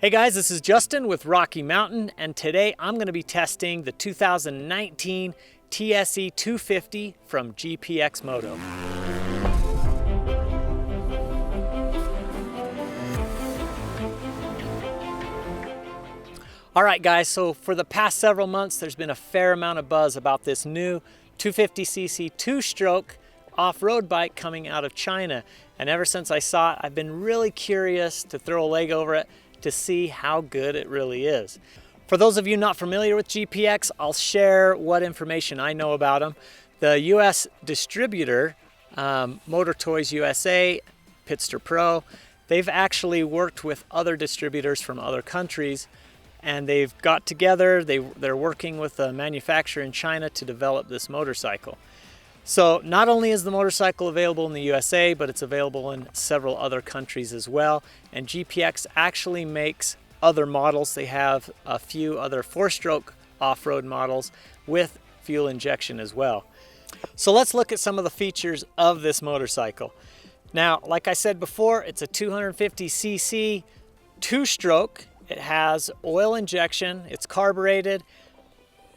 Hey guys, this is Justin with Rocky Mountain, and today I'm going to be testing the 2019 TSE 250 from GPX Moto. Alright guys, so for the past several months there's been a fair amount of buzz about this new 250cc two-stroke off-road bike coming out of China. And ever since I saw it, I've been really curious to throw a leg over it to see how good it really is. For those of you not familiar with GPX, I'll share what information I know about them. The US distributor, Motor Toys USA, Pitster Pro, they've actually worked with other distributors from other countries, and they've got together, they're working with a manufacturer in China to develop this motorcycle. So not only is the motorcycle available in the USA, but it's available in several other countries as well. And GPX actually makes other models. They have a few other four-stroke off-road models with fuel injection as well. So let's look at some of the features of this motorcycle. Now, like I said before, it's a 250cc two-stroke. It has oil injection, it's carbureted.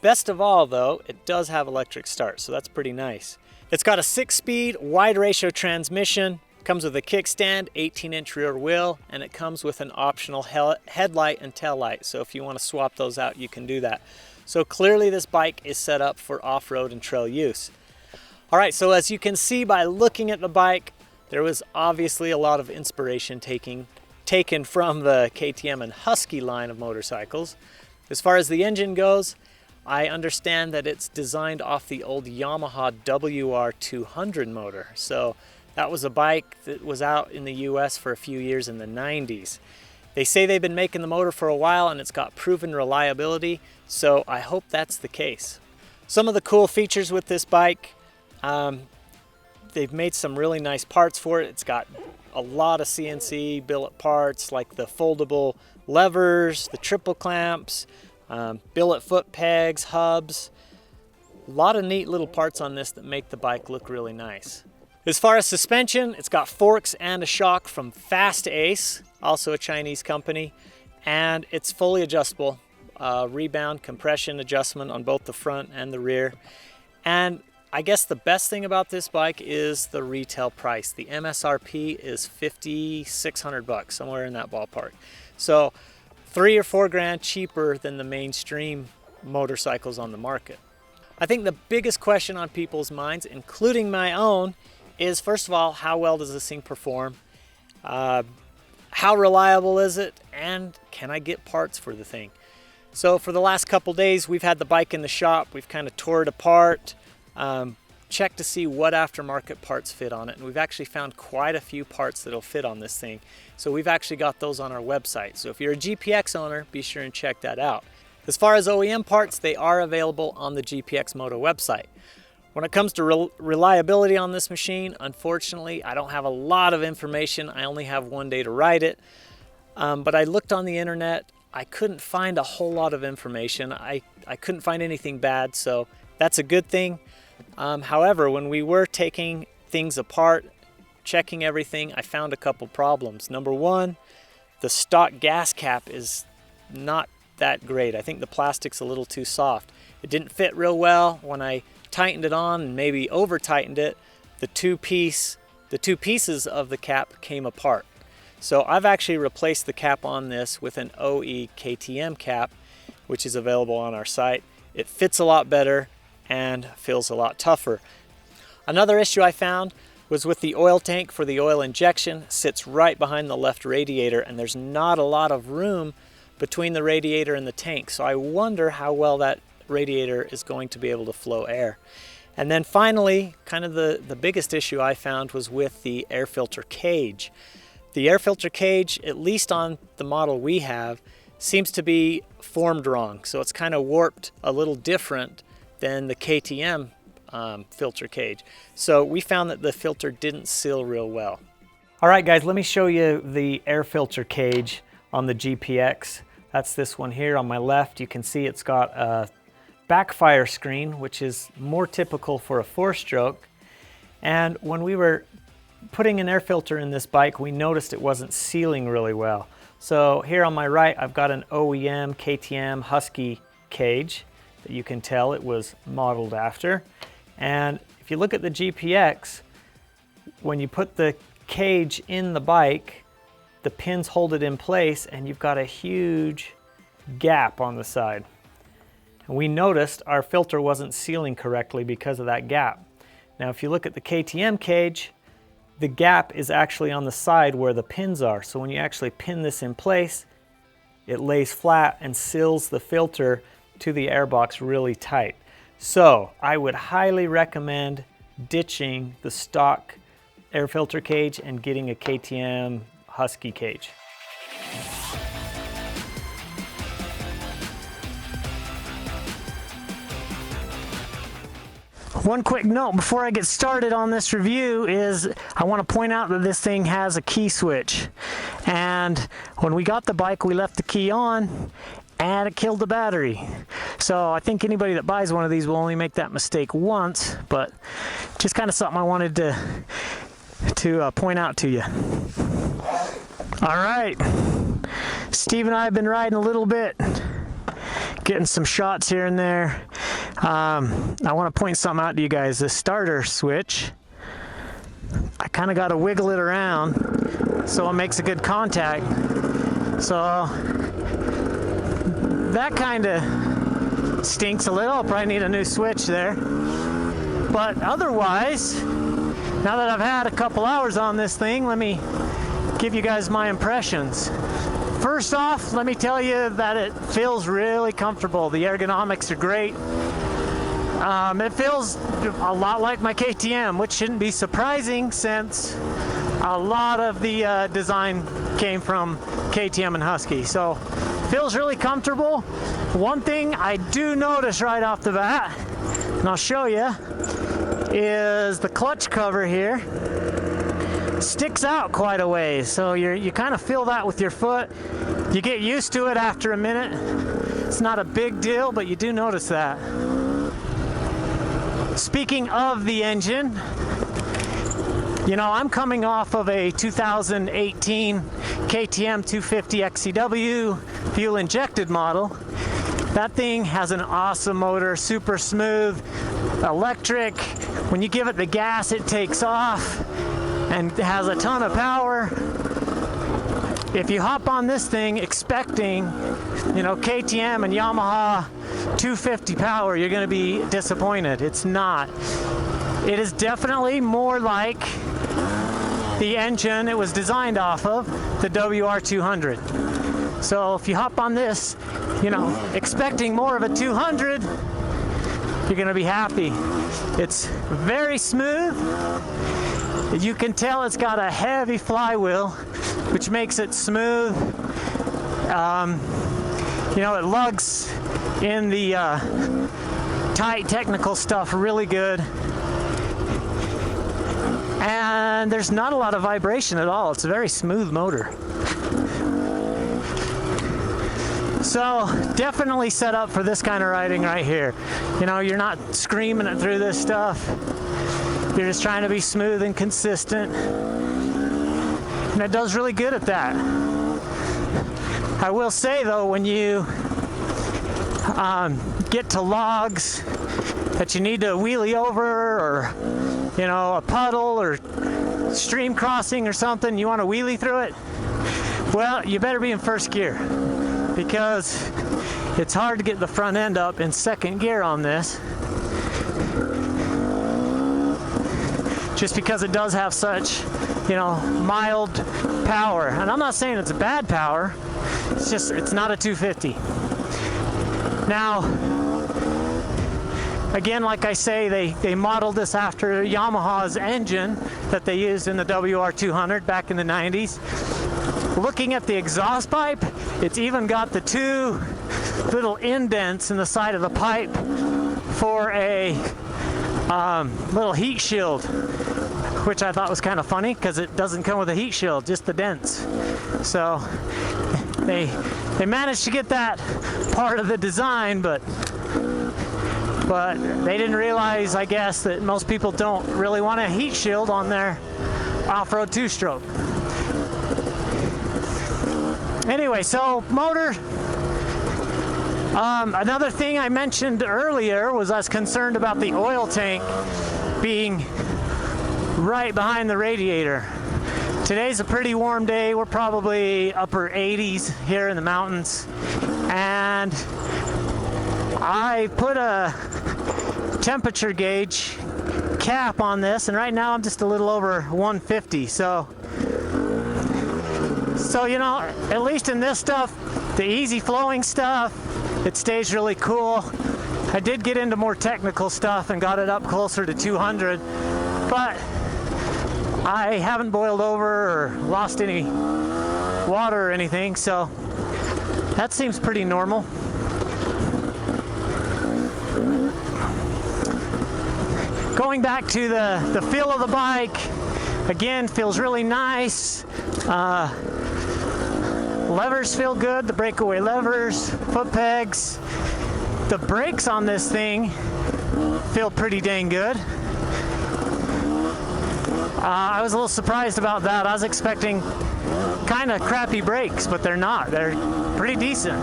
Best of all though, it does have electric start, so that's pretty nice. It's got a 6-speed wide ratio transmission, comes with a kickstand, 18-inch rear wheel, and it comes with an optional headlight and tail light. So if you want to swap those out, you can do that. So clearly this bike is set up for off-road and trail use. All right, so as you can see by looking at the bike, there was obviously a lot of inspiration taken from the KTM and Husky line of motorcycles. As far as the engine goes, I understand that it's designed off the old Yamaha WR200 motor. So that was a bike that was out in the US for a few years in the 90s. They say they've been making the motor for a while and it's got proven reliability, so I hope that's the case. Some of the cool features with this bike, they've made some really nice parts for it. It's got a lot of CNC billet parts like the foldable levers, the triple clamps, billet foot pegs, hubs. A lot of neat little parts on this that make the bike look really nice. As far as suspension, it's got forks and a shock from Fast Ace, also a Chinese company, and it's fully adjustable. Rebound compression adjustment on both the front and the rear. And I guess the best thing about this bike is the retail price. The MSRP is $5,600, somewhere in that ballpark. So $3 or $4 grand cheaper than the mainstream motorcycles on the market. I think the biggest question on people's minds, including my own, is first of all, how well does this thing perform? How reliable is it? And can I get parts for the thing? So for the last couple days, we've had the bike in the shop. We've kind of tore it apart, checked to see what aftermarket parts fit on it. And we've actually found quite a few parts that'll fit on this thing. So we've actually got those on our website. So if you're a GPX owner, be sure and check that out. As far as OEM parts, they are available on the GPX Moto website. When it comes to reliability on this machine, unfortunately, I don't have a lot of information. I only have one day to ride it. But I looked on the internet. I couldn't find a whole lot of information. I couldn't find anything bad, so that's a good thing. However, when we were taking things apart, checking everything, I found a couple problems. Number one, the stock gas cap is not that great. I think the plastic's a little too soft. It didn't fit real well. When I tightened it on and maybe over tightened it, the two pieces of the cap came apart. So I've actually replaced the cap on this with an OE KTM cap, which is available on our site. It fits a lot better and feels a lot tougher. Another issue I found was with the oil tank for the oil injection. Sits right behind the left radiator, and there's not a lot of room between the radiator and the tank. So I wonder how well that radiator is going to be able to flow air. And then finally, kind of the biggest issue I found was with the air filter cage. The air filter cage, at least on the model we have, seems to be formed wrong. So it's kind of warped a little different than the KTM filter cage. So we found that the filter didn't seal real well. All right guys, let me show you the air filter cage on the GPX. That's this one here on my left. You can see it's got a backfire screen, which is more typical for a four-stroke. And when we were putting an air filter in this bike, we noticed it wasn't sealing really well. So here on my right, I've got an OEM KTM Husky cage that you can tell it was modeled after. And if you look at the GPX, when you put the cage in the bike, the pins hold it in place and you've got a huge gap on the side. And we noticed our filter wasn't sealing correctly because of that gap. Now if you look at the KTM cage, the gap is actually on the side where the pins are. So when you actually pin this in place, it lays flat and seals the filter to the airbox really tight. So I would highly recommend ditching the stock air filter cage and getting a KTM Husky cage. One quick note before I get started on this review is I want to point out that this thing has a key switch, and when we got the bike we left the key on and it killed the battery. So I think anybody that buys one of these will only make that mistake once, but just kind of something I wanted to point out to you. All right, Steve and I have been riding a little bit, getting some shots here and there. I want to point something out to you guys. The starter switch, I kind of got to wiggle it around so it makes a good contact. So that kind of stinks a little. I'll probably need a new switch there. But otherwise, now that I've had a couple hours on this thing, let me give you guys my impressions. First off, let me tell you that it feels really comfortable. The ergonomics are great. It feels a lot like my KTM, which shouldn't be surprising since a lot of the design came from KTM and Husky. So feels really comfortable. One thing I do notice right off the bat, and I'll show you, is the clutch cover here sticks out quite a ways. So you kind of feel that with your foot. You get used to it after a minute. It's not a big deal, but you do notice that. Speaking of the engine, you know, I'm coming off of a 2018 KTM 250 XCW fuel injected model. That thing has an awesome motor, super smooth, electric. When you give it the gas, it takes off and has a ton of power. If you hop on this thing expecting, you know, KTM and Yamaha 250 power, you're going to be disappointed. It's not. It is definitely more like the engine it was designed off of, the WR200. So if you hop on this, you know, expecting more of a 200, you're going to be happy. It's very smooth. You can tell it's got a heavy flywheel, which makes it smooth. You know, it lugs in the tight technical stuff really good. And there's not a lot of vibration at all. It's a very smooth motor. So definitely set up for this kind of riding right here. You know, you're not screaming it through this stuff. You're just trying to be smooth and consistent. And it does really good at that. I will say though, when you get to logs that you need to wheelie over, or you know, a puddle or stream crossing or something, you want to wheelie through it, well, you better be in first gear, because it's hard to get the front end up in second gear on this, just because it does have such, you know, mild power. And I'm not saying it's a bad power, it's just, it's not a 250. Now, again, like I say, they modeled this after Yamaha's engine that they used in the WR200 back in the 90s. Looking at the exhaust pipe, it's even got the two little indents in the side of the pipe for a little heat shield, which I thought was kind of funny because it doesn't come with a heat shield, just the dents. So they managed to get that part of the design, but they didn't realize, I guess, that most people don't really want a heat shield on their off-road two-stroke. Anyway, so motor. Another thing I mentioned earlier was I was concerned about the oil tank being right behind the radiator. Today's a pretty warm day. We're probably upper 80s here in the mountains. And I put a temperature gauge cap on this, and right now I'm just a little over 150. So you know, at least in this stuff, the easy flowing stuff, it stays really cool. I did get into more technical stuff and got it up closer to 200, but I haven't boiled over or lost any water or anything, so that seems pretty normal. Going back to the feel of the bike, again, feels really nice. Levers feel good, the breakaway levers, foot pegs. The brakes on this thing feel pretty dang good. I was a little surprised about that. I was expecting kind of crappy brakes, but they're not. They're pretty decent.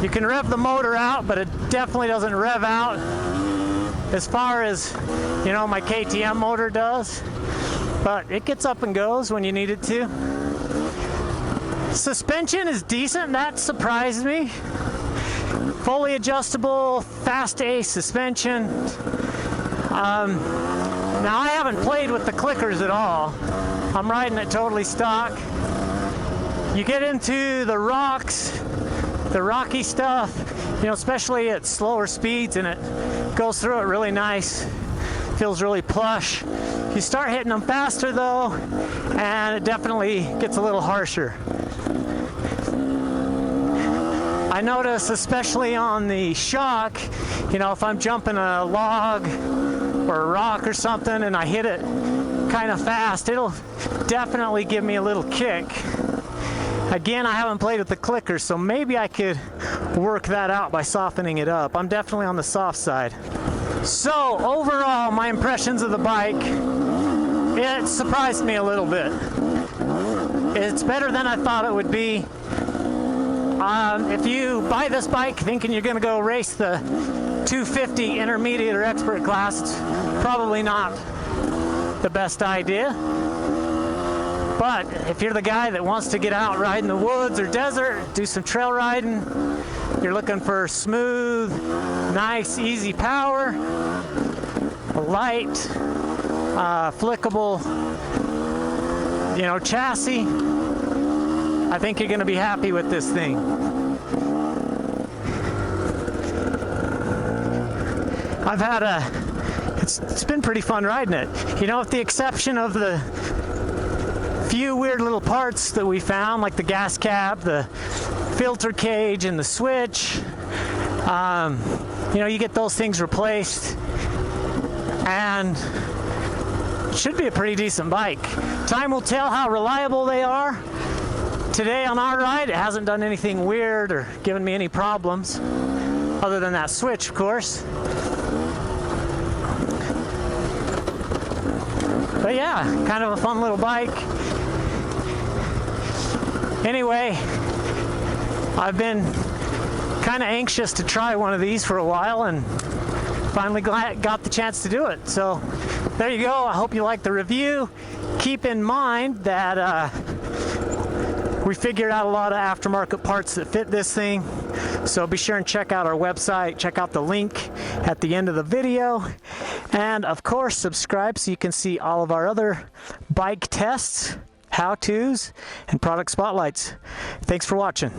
You can rev the motor out, but it definitely doesn't rev out as far as, you know, my KTM motor does. But it gets up and goes when you need it to. Suspension is decent. That surprised me. Fully adjustable, fast A suspension. Now I haven't played with the clickers at all. I'm riding it totally stock. You get into the rocks, the rocky stuff, you know, especially at slower speeds, and it goes through it really nice. Feels really plush. You start hitting them faster though, and it definitely gets a little harsher. I notice, especially on the shock, you know, if I'm jumping a log or a rock or something and I hit it kind of fast, it'll definitely give me a little kick. Again, I haven't played with the clicker, so maybe I could work that out by softening it up. I'm definitely on the soft side. So overall, my impressions of the bike, it surprised me a little bit. It's better than I thought it would be. If you buy this bike thinking you're going to go race the 250 intermediate or expert class, it's probably not the best idea. But if you're the guy that wants to get out, ride in the woods or desert, do some trail riding, you're looking for smooth, nice, easy power, a light, flickable, you know, chassis, I think you're going to be happy with this thing. I've had it's been pretty fun riding it. You know, with the exception of the few weird little parts that we found, like the gas cap, the filter cage, and the switch. You know, you get those things replaced, and it should be a pretty decent bike. Time will tell how reliable they are. Today on our ride, it hasn't done anything weird or given me any problems, other than that switch, of course. But yeah, kind of a fun little bike. Anyway, I've been kind of anxious to try one of these for a while, and finally got the chance to do it. So there you go. I hope you liked the review. Keep in mind that we figured out a lot of aftermarket parts that fit this thing. So be sure and check out our website. Check out the link at the end of the video. And of course, subscribe so you can see all of our other bike tests, how-tos, and product spotlights. Thanks for watching.